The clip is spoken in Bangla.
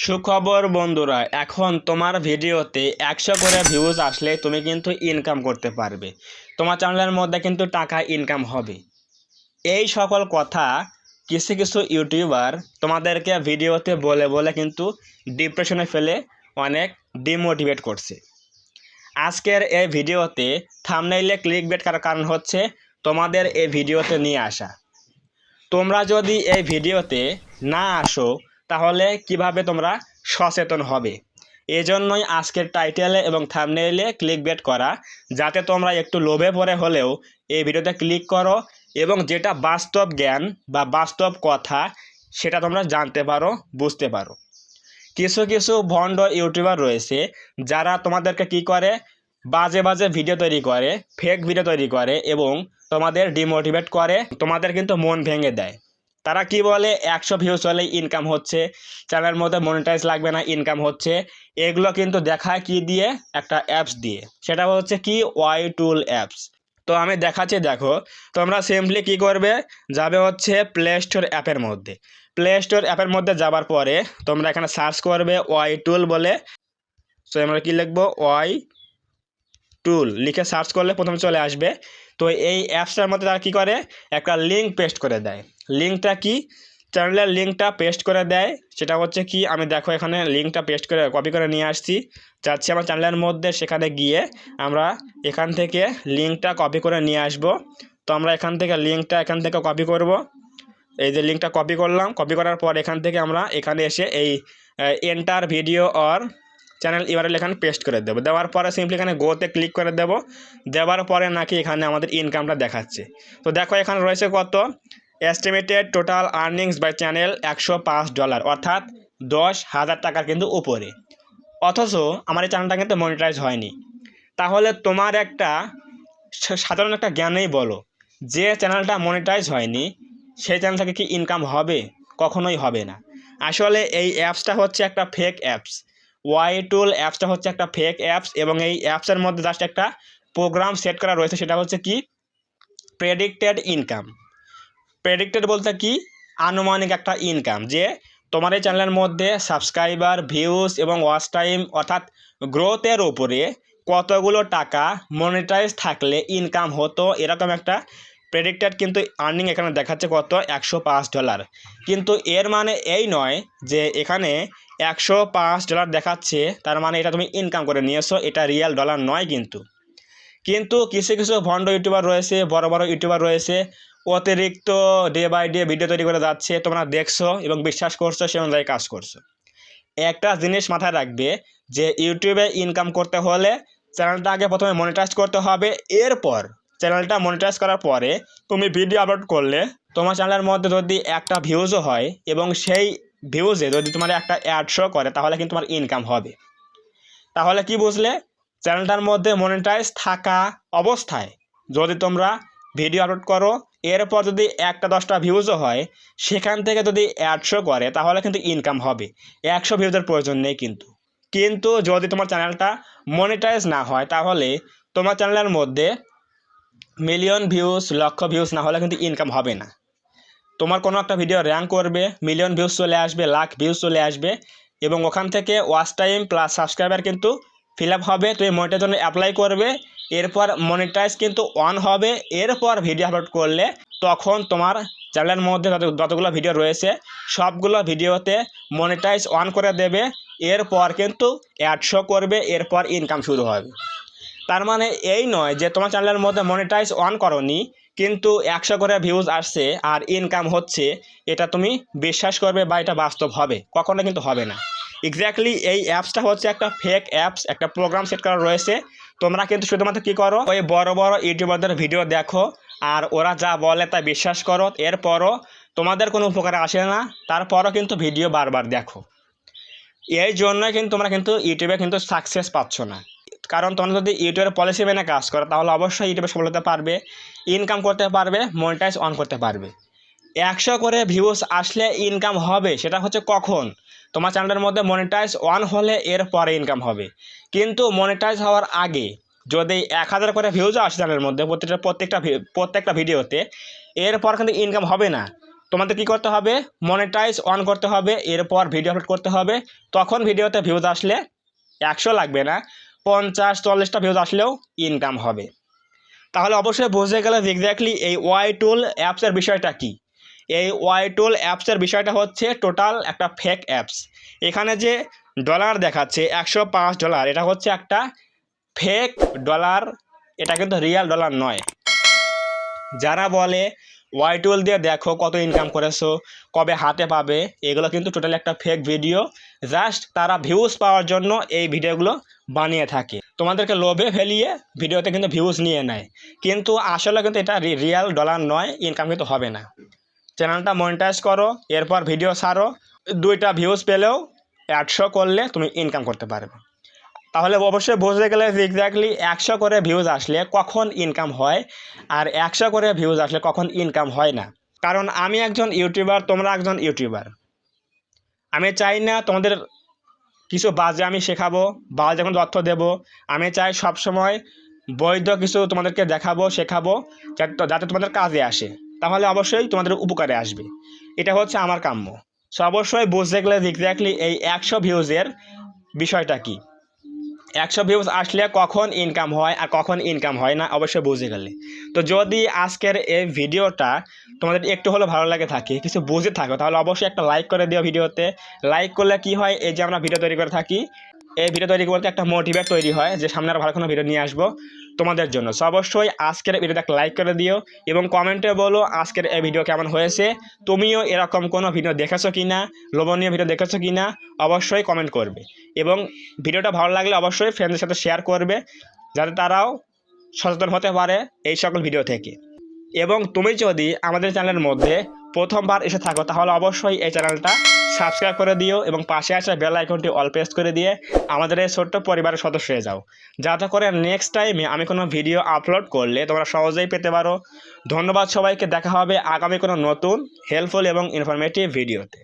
সুখবর বন্ধুরা, এখন তোমার ভিডিওতে 100 করে ভিউজ আসলে তুমি কিন্তু ইনকাম করতে পারবে। তোমার চ্যানেলের মধ্যে কিন্তু টাকা ইনকাম হবে। এই সকল কথা কিছু কিছু ইউটিউবার তোমাদেরকে ভিডিওতে বলে বলে কিন্তু ডিপ্রেশনে ফেলে অনেক ডিমোটিভেট করছে। আজকের এই ভিডিওতে থাম্বনেইলে ক্লিকবেট করার কারণ হচ্ছে তোমাদের এই ভিডিওতে নিয়ে আসা। তোমরা যদি এই ভিডিওতে না আসো তাহলে কিভাবে তোমরা সচেতন হবে? এজন্যই আজকের টাইটেলে এবং থাম্বনেইলে ক্লিকবেট করা, যাতে তোমরা একটু লোভে পড়ে হলেও এই ভিডিওতে ক্লিক করো এবং যেটা বাস্তব জ্ঞান বা বাস্তব কথা সেটা তোমরা জানতে পারো, বুঝতে পারো। কিছু কিছু ভণ্ড ইউটিউবার রয়েছে যারা তোমাদেরকে কি করে, বাজে বাজে ভিডিও তৈরি করে, ফেক ভিডিও তৈরি করে এবং তোমাদের ডিমোটিভেট করে, তোমাদের কিন্তু মন ভেঙে দেয়। তারা কি বলে 100 ভিউজ হলেই ইনকাম হচ্ছে, চ্যানেলের মধ্যে মনিটাইজ লাগবে না, ইনকাম হচ্ছে। এগুলো কিন্তু দেখায় কি দিয়ে? একটা অ্যাপস দিয়ে। সেটা হচ্ছে কি? Y tool apps. তো আমি দেখাচ্ছি, দেখো। তোমরা সিম্পলি কি করবে, যাবে হচ্ছে প্লে স্টোর অ্যাপের মধ্যে। প্লে স্টোর অ্যাপের মধ্যে যাবার পরে তোমরা এখানে সার্চ করবে ওয়াই টুল বলে। সো আমরা কি লিখবো? ওয়াই টুল লিখে সার্চ করলে প্রথমে চলে আসবে। তো এই অ্যাপসটার মধ্যে তারা কী করে, একটা লিঙ্ক পেস্ট করে দেয়। লিঙ্কটা কি? চ্যানেলের লিঙ্কটা পেস্ট করে দেয়। সেটা হচ্ছে কি, আমি দেখো এখানে লিঙ্কটা পেস্ট করে কপি করে নিয়ে আসছি, যাচ্ছি আমার চ্যানেলের মধ্যে। সেখানে গিয়ে আমরা এখান থেকে লিঙ্কটা কপি করে নিয়ে আসব। তো আমরা এখান থেকে লিঙ্কটা এখান থেকে কপি করব। এই যে লিঙ্কটা কপি করলাম, কপি করার পর এখান থেকে আমরা এখানে এসে এই enter video or channel URL এখানে পেস্ট করে দেবো। দেওয়ার পরে সিম্পলি এখানে গোতে ক্লিক করে দেবো। দেওয়ার পরে নাকি এখানে আমাদের ইনকামটা দেখাচ্ছে। তো দেখো এখানে রয়েছে কত, estimated total earnings by channel $105, অর্থাৎ 10,000 টাকার কিন্তু উপরে। অথচ আমার এই চ্যানেলটা কিন্তু মনিটাইজ হয়নি। তাহলে তোমার একটা সাধারণ একটা জ্ঞানেই বলো, যে চ্যানেলটা মনিটাইজ হয়নি সেই চ্যানেল থেকে কি ইনকাম হবে? কখনোই হবে না। আসলে এই অ্যাপসটা হচ্ছে একটা ফেক অ্যাপস। ওয়াই টুল অ্যাপসটা হচ্ছে একটা ফেক অ্যাপস এবং এই অ্যাপসের মধ্যে জাস্ট একটা প্রোগ্রাম সেট করা রয়েছে, সেটা হচ্ছে কি? Predicted income. প্রেডিক্টেড বলতে কি? আনুমানিক একটা ইনকাম, যে তোমার এই চ্যানেলের মধ্যে সাবস্ক্রাইবার, ভিউজ এবং ওয়াচ টাইম অর্থাৎ গ্রোথের উপরে কতগুলো টাকা মনিটাইজ থাকলে ইনকাম হতো, এরকম একটা প্রেডিক্টেড কিন্তু আর্নিং এখানে দেখাচ্ছে কত, $105। কিন্তু এর মানে এই নয় যে এখানে $105 দেখাচ্ছে তার মানে এটা তুমি ইনকাম করে নিয়েছো, এটা রিয়েল ডলার নয়। কিন্তু কিছু কিছু ভণ্ড ইউটিউবার রয়েছে, বড় বড় ইউটিউবার রয়েছে, অতিরিক্ত ডে বাই ডে ভিডিও তৈরি করে যাচ্ছে। তোমরা দেখছো এবং বিশ্বাস করছো, সে অনুযায়ী কাজ করছো। একটা জিনিস মাথায় রাখবে, যে ইউটিউবে ইনকাম করতে হলে চ্যানেলটা আগে প্রথমে মনিটাইজ করতে হবে। এরপর চ্যানেলটা মনিটাইজ করার পরে তুমি ভিডিও আপলোড করলে তোমার চ্যানেলের মধ্যে যদি একটা ভিউজও হয় এবং সেই ভিউজে যদি তোমার একটা অ্যাড শো করে, তাহলে কিন্তু তোমার ইনকাম হবে। তাহলে কি বুঝলে? চ্যানেলটার মধ্যে মনিটাইজ থাকা অবস্থায় যদি তোমরা ভিডিও আপলোড করো, এরপর যদি 1-10টা ভিউজও হয়, সেখান থেকে যদি 100 করে, তাহলে কিন্তু ইনকাম হবে। 100 ভিউজের প্রয়োজন নেই। কিন্তু যদি তোমার চ্যানেলটা মনিটাইজ না হয়, তাহলে তোমার চ্যানেলের মধ্যে মিলিয়ন ভিউজ, লক্ষ ভিউজ না হলে কিন্তু ইনকাম হবে না। তোমার কোনো একটা ভিডিও র্যাঙ্ক করবে, মিলিয়ন ভিউজ চলে আসবে, লাখ ভিউজ চলে আসবে এবং ওখান থেকে ওয়াচ টাইম প্লাস সাবস্ক্রাইবার কিন্তু ফিল আপ হবে। তুমি মনিটাইজের জন্য অ্যাপ্লাই করবে, এরপর মনিটাইজ কিন্তু অন হবে। এরপর ভিডিও আপলোড করলে তখন তোমার চ্যানেলের মধ্যে যতগুলো ভিডিও রয়েছে সবগুলো ভিডিওতে মনিটাইজ অন করে দেবে। এরপর কিন্তু অ্যাড শো করবে, এরপর ইনকাম শুরু হবে। তার মানে এই নয় যে তোমার চ্যানেলের মধ্যে মনিটাইজ অন করনি কিন্তু 100 করে ভিউজ আসছে আর ইনকাম হচ্ছে, এটা তুমি বিশ্বাস করবে বা এটা বাস্তব হবে? কখনো কিন্তু হবে না। এক্স্যাক্টলি এই অ্যাপসটা হচ্ছে একটা ফেক অ্যাপস, একটা প্রোগ্রাম সেট করা রয়েছে। তোমরা কিন্তু শুধুমাত্র কী করো, ওই বড় বড় ইউটিউবারদের ভিডিও দেখো আর ওরা যা বলে তা বিশ্বাস করো। এরপরও তোমাদের কোনো উপকারে আসে না, তারপরও কিন্তু ভিডিও বারবার দেখো। এই জন্যই কিন্তু তোমরা কিন্তু ইউটিউবে কিন্তু সাকসেস পাচ্ছ না। কারণ তোমরা যদি ইউটিউবের পলিসি মেনে কাজ করো, তাহলে অবশ্যই ইউটিউবে সফল হতে পারবে, ইনকাম করতে পারবে, মনিটাইজ অন করতে পারবে। 100 করে ভিউজ আসলে ইনকাম হবে, সেটা হচ্ছে কখন? তোমার চ্যানেলের মধ্যে মনিটাইজ অন হলে এরপরে ইনকাম হবে। কিন্তু মনিটাইজ হওয়ার আগে যদি 1000 করে ভিউজও আসে চ্যানেলের মধ্যে প্রত্যেকটা ভিডিওতে, এরপর কিন্তু ইনকাম হবে না। তোমাদের কি করতে হবে, মনিটাইজ অন করতে হবে, এরপর ভিডিও আপলোড করতে হবে। তখন ভিডিওতে ভিউজ আসলে 100 লাগবে না, 50-40টা ভিউজ আসলেও ইনকাম হবে। তাহলে অবশ্যই বুঝে গেলে এক্স্যাক্টলি এই ওয়াই টুল অ্যাপসের বিষয়টা কি। এই ওয়াই টুল অ্যাপসের বিষয়টা হচ্ছে টোটাল একটা ফেক অ্যাপস। এখানে যে ডলার দেখাচ্ছে $105, এটা হচ্ছে একটা ফেক ডলার, এটা কিন্তু রিয়েল ডলার নয়। যারা বলে ওয়াই টুল দিয়ে দেখো কত ইনকাম করেছো, কবে হাতে পাবে, এগুলো কিন্তু টোটালি একটা ফেক ভিডিও। জাস্ট তারা ভিউজ পাওয়ার জন্য এই ভিডিওগুলো বানিয়ে থাকে, তোমাদেরকে লোভে ফেলিয়ে ভিডিওতে কিন্তু ভিউজ নিয়ে নেয়, কিন্তু আসলে কিন্তু এটা রিয়েল ডলার নয়, ইনকাম কিন্তু হবে না। চ্যানেলটা মনিটাইজ করো, এরপর ভিডিও ছাড়ো, 2টা ভিউজ পেলেও 100 করলে তুমি ইনকাম করতে পারবে। তাহলে অবশ্যই বুঝতে গেলে যে এক্স্যাক্টলি 100 করে ভিউজ আসলে কখন ইনকাম হয় আর 100 করে ভিউজ আসলে কখন ইনকাম হয় না। কারণ আমি একজন ইউটিউবার, তোমরা একজন ইউটিউবার। আমি চাই না তোমাদের কিছু বাজে আমি শেখাবো, বাজে কোনো তথ্য দেবো। আমি চাই সবসময় বৈধ কিছু তোমাদেরকে দেখাবো, শেখাবো, যাতে তোমাদের কাজে আসে, তাহলে অবশ্যই তোমাদের উপকারে আসবে। এটা হচ্ছে আমার কাম্য। সো অবশ্যই বুঝতে গেলে এক্স্যাক্টলি এই 100 ভিউজের বিষয়টা কি, 100 ভিউজ আসলে কখন ইনকাম হয় আর কখন ইনকাম হয় না, অবশ্যই বুঝে গেলে। তো যদি আজকের এই ভিডিওটা তোমাদের একটু হলেও ভালো লাগে থাকে, কিছু বুঝে থাকো, তাহলে অবশ্যই একটা লাইক করে দিও ভিডিওতে। লাইক করলে কি হয়, এই যে আমরা ভিডিও তৈরি করে থাকি, এই ভিডিও তৈরি করতে একটা মোটিভেট তৈরি হয় যে সামনে আরও ভালো কোনো ভিডিও নিয়ে আসবো তোমাদের জন্য। সো অবশ্যই আজকের ভিডিওতে একটা লাইক করে দিও এবং কমেন্টে বলো আজকের এই ভিডিও কেমন হয়েছে, তুমিও এরকম কোনো ভিডিও দেখেছো কি না, লোভনীয় ভিডিও দেখেছো কি না, অবশ্যই কমেন্ট করবে। এবং ভিডিওটা ভালো লাগলে অবশ্যই ফ্রেন্ডদের সাথে শেয়ার করবে, যাতে তারাও সচেতন হতে পারে এই সকল ভিডিও থেকে। এবং তুমি যদি আমাদের চ্যানেলের মধ্যে প্রথমবার এসে থাকো, তাহলে অবশ্যই এই চ্যানেলটা সাবস্ক্রাইব করে দিও এবং পাশে আসা বেল আইকনটি অল প্রেস করে দিয়ে আমাদের এই ছোট্ট পরিবারের সদস্য হয়ে যাও, যাতে করে নেক্সট টাইমে আমি কোনো ভিডিও আপলোড করলে তোমরা সহজেই পেতে পারো। ধন্যবাদ সবাইকে, দেখা হবে আগামী কোনো নতুন হেল্পফুল এবং ইনফরমেটিভ ভিডিওতে।